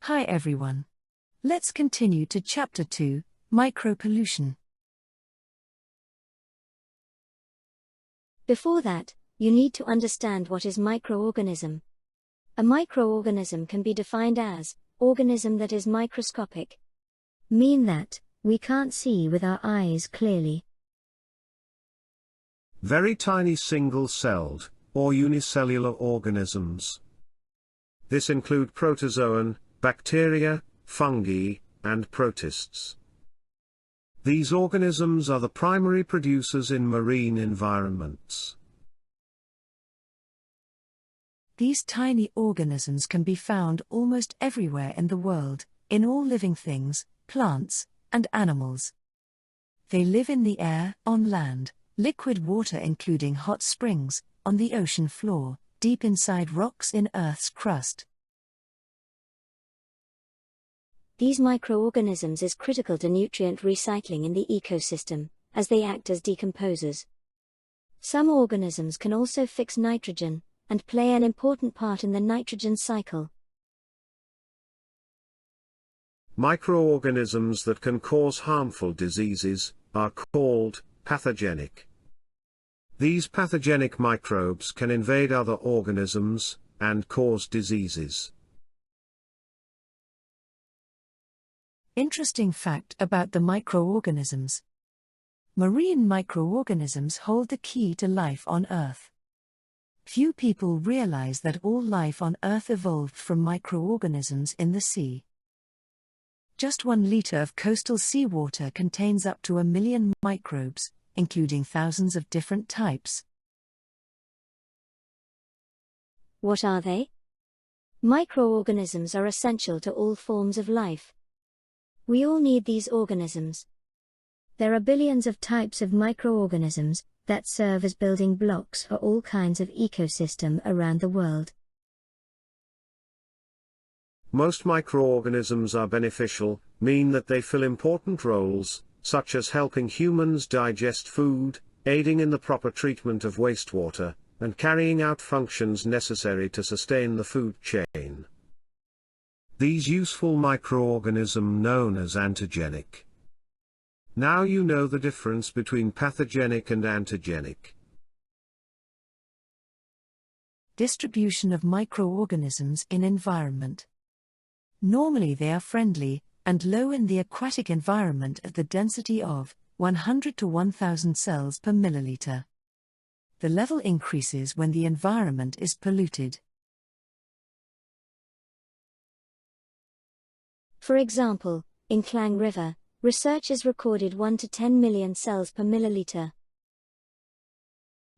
Hi everyone. Let's continue to Chapter 2, Micropollution. Before that, you need to understand what is microorganism. A microorganism can be defined as organism that is microscopic. Mean that we can't see with our eyes clearly. Very tiny single-celled, or unicellular organisms. This include protozoan, bacteria, fungi, and protists. These organisms are the primary producers in marine environments. These tiny organisms can be found almost everywhere in the world, in all living things, plants, and animals. They live in the air, on land, liquid water including hot springs, on the ocean floor, deep inside rocks in Earth's crust. These microorganisms is critical to nutrient recycling in the ecosystem, as they act as decomposers. Some organisms can also fix nitrogen, and play an important part in the nitrogen cycle. Microorganisms that can cause harmful diseases are called pathogenic. These pathogenic microbes can invade other organisms and cause diseases. Interesting fact about the microorganisms. Marine microorganisms hold the key to life on Earth. Few people realize that all life on Earth evolved from microorganisms in the sea. Just 1 liter of coastal seawater contains up to 1 million microbes, including thousands of different types. What are they? Microorganisms are essential to all forms of life. We all need these organisms. There are billions of types of microorganisms that serve as building blocks for all kinds of ecosystem around the world. Most microorganisms are beneficial, mean that they fill important roles, such as helping humans digest food, aiding in the proper treatment of wastewater, and carrying out functions necessary to sustain the food chain. These useful microorganisms known as antigenic. Now you know the difference between pathogenic and antigenic. Distribution of microorganisms in environment. Normally they are friendly and low in the aquatic environment at the density of 100 to 1000 cells per milliliter. The level increases when the environment is polluted. For example, in Klang River, researchers recorded 1 to 10 million cells per milliliter.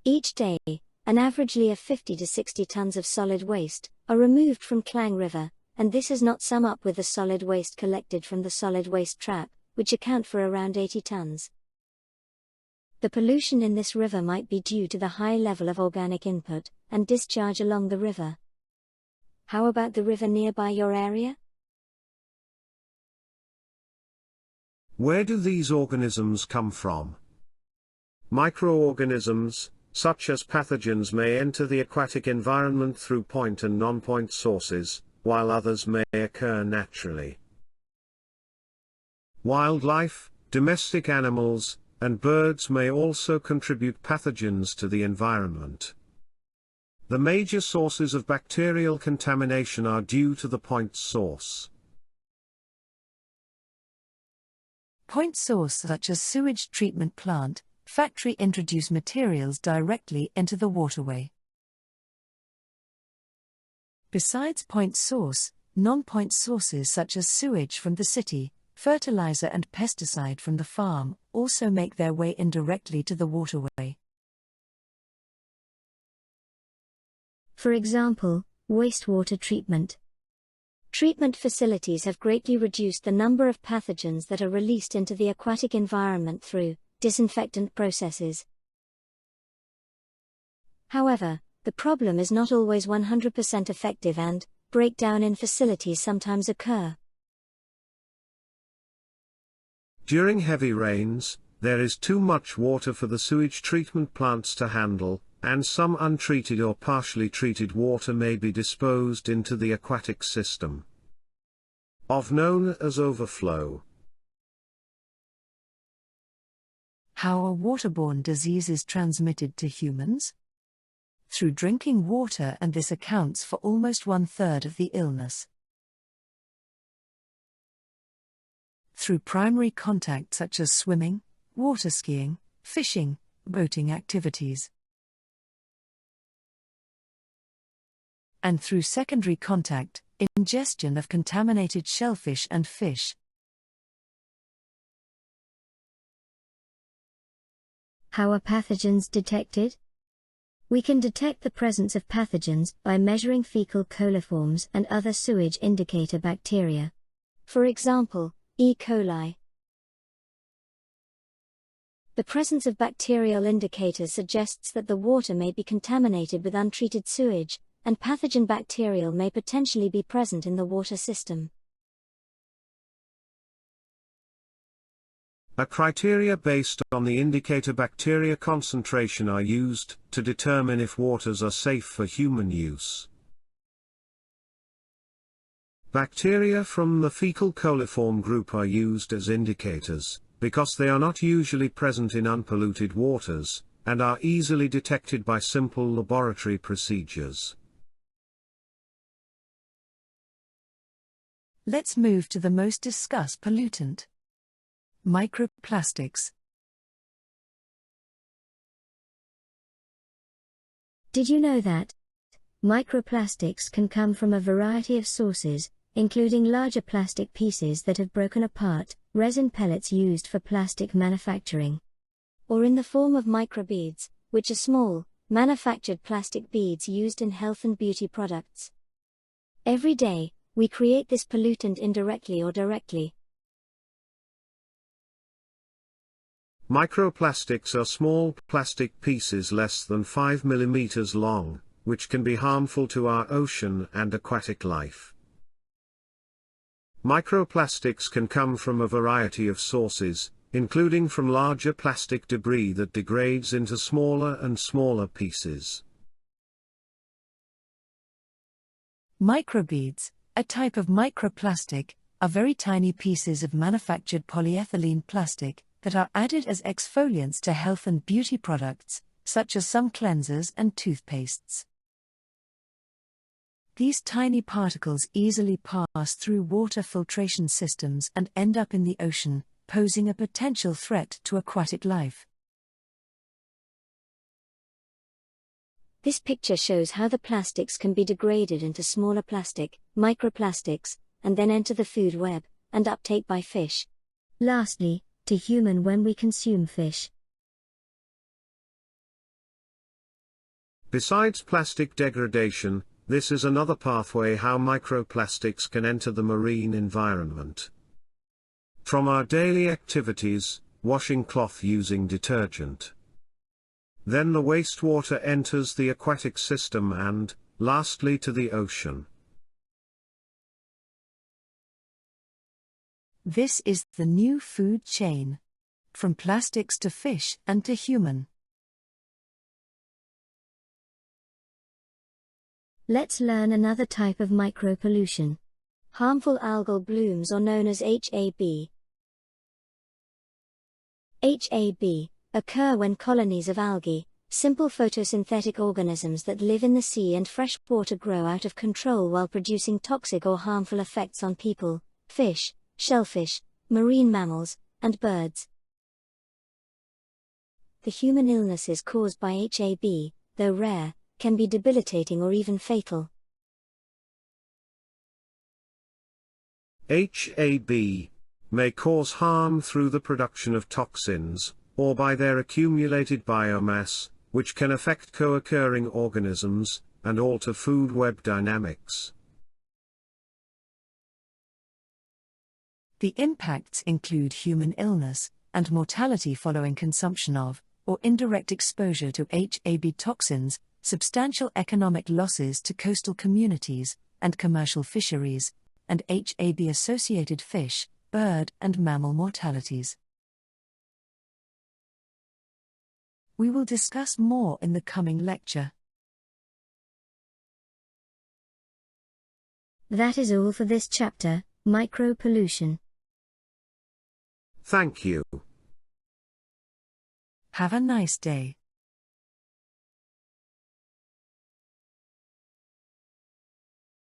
Each day, an averagely of 50 to 60 tons of solid waste are removed from Klang River, and this is not sum up with the solid waste collected from the solid waste trap, which account for around 80 tons. The pollution in this river might be due to the high level of organic input and discharge along the river. How about the river nearby your area? Where do these organisms come from? Microorganisms, such as pathogens, may enter the aquatic environment through point and non-point sources, while others may occur naturally. Wildlife, domestic animals, and birds may also contribute pathogens to the environment. The major sources of bacterial contamination are due to the point source. Point source such as sewage treatment plant, factory introduce materials directly into the waterway. Besides point source, non-point sources such as sewage from the city, fertilizer and pesticide from the farm also make their way indirectly to the waterway. For example, wastewater treatment. Treatment facilities have greatly reduced the number of pathogens that are released into the aquatic environment through disinfectant processes. However, the problem is not always 100% effective and breakdown in facilities sometimes occur. During heavy rains, there is too much water for the sewage treatment plants to handle, and some untreated or partially treated water may be disposed into the aquatic system. of known as overflow. How a waterborne disease is transmitted to humans? Through drinking water, and this accounts for almost 1/3 of the illness. Through primary contact such as swimming, water skiing, fishing, boating activities. And through secondary contact, ingestion of contaminated shellfish and fish. How are pathogens detected? We can detect the presence of pathogens by measuring fecal coliforms and other sewage indicator bacteria. For example, E. coli. The presence of bacterial indicators suggests that the water may be contaminated with untreated sewage, and pathogen bacterial may potentially be present in the water system. A criteria based on the indicator bacteria concentration are used to determine if waters are safe for human use. Bacteria from the fecal coliform group are used as indicators, because they are not usually present in unpolluted waters, and are easily detected by simple laboratory procedures. Let's move to the most discussed pollutant: microplastics. Did you know that microplastics can come from a variety of sources, including larger plastic pieces that have broken apart, resin pellets used for plastic manufacturing, or in the form of microbeads, which are small, manufactured plastic beads used in health and beauty products? Every day, we create this pollutant indirectly or directly. Microplastics are small plastic pieces less than 5 mm long, which can be harmful to our ocean and aquatic life. Microplastics can come from a variety of sources, including from larger plastic debris that degrades into smaller and smaller pieces. Microbeads, a type of microplastic, are very tiny pieces of manufactured polyethylene plastic that are added as exfoliants to health and beauty products, such as some cleansers and toothpastes. These tiny particles easily pass through water filtration systems and end up in the ocean, posing a potential threat to aquatic life. This picture shows how the plastics can be degraded into smaller plastic, microplastics, and then enter the food web, and uptake by fish. Lastly, to human when we consume fish. Besides plastic degradation, this is another pathway how microplastics can enter the marine environment. From our daily activities, washing cloth using detergent. Then the wastewater enters the aquatic system and, lastly, to the ocean. This is the new food chain. From plastics to fish and to human. Let's learn another type of micropollution. Harmful algal blooms, or known as HAB. HAB occur when colonies of algae, simple photosynthetic organisms that live in the sea and fresh water, grow out of control while producing toxic or harmful effects on people, fish, shellfish, marine mammals, and birds. The human illnesses caused by HAB, though rare, can be debilitating or even fatal. HAB may cause harm through the production of toxins, or by their accumulated biomass, which can affect co-occurring organisms, and alter food web dynamics. The impacts include human illness and mortality following consumption of, or indirect exposure to HAB toxins, substantial economic losses to coastal communities and commercial fisheries, and HAB-associated fish, bird, and mammal mortalities. We will discuss more in the coming lecture. That is all for this chapter. Micropollution. Thank you. Have a nice day.